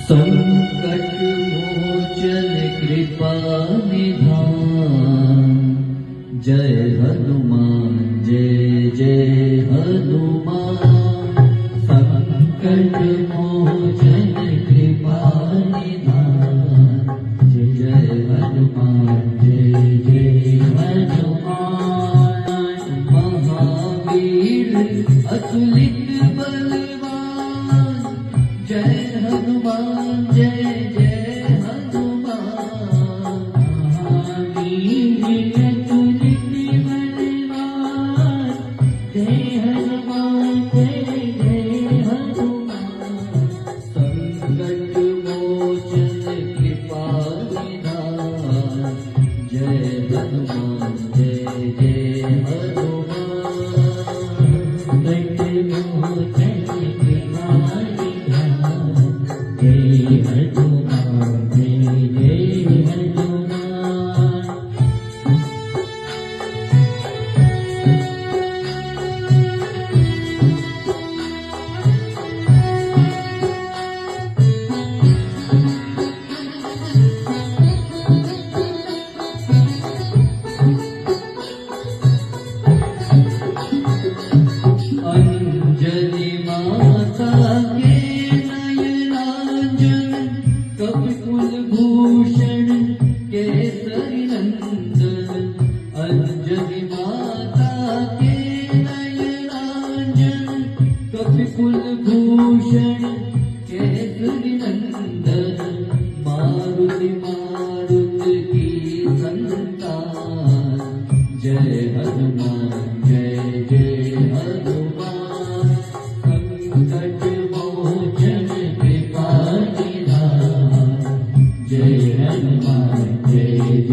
संकट मोचन कृपा निधान। जय हनुमान जय जय हनुमान। संकट मोचन कृपा निधान। जय जय हनुमान जय जय हनुमान। महावीर अतुलित बलवान। जय हनुमान जय जय हनुमान। महावीर अतुलित बलवान। जय हनुमान जय जय हनुमान। संकट मोचन कृपा निधान। जय हनुमान जय जय हनुमान। संकट मोचन कृपा निधान। जय हनुमान जय जय हनुमान। अंजलि माता के नयनांजन। कपिकुल भूषण केसरी नंदन। अंजलि माता के नयनांजन। कपिकुल भूषण केसरी नंदन। मारुति मारुति की संतान। जय हनुमान जय जय हनुमान। संकट मोचन कृपा निधान। जय हनुमान जय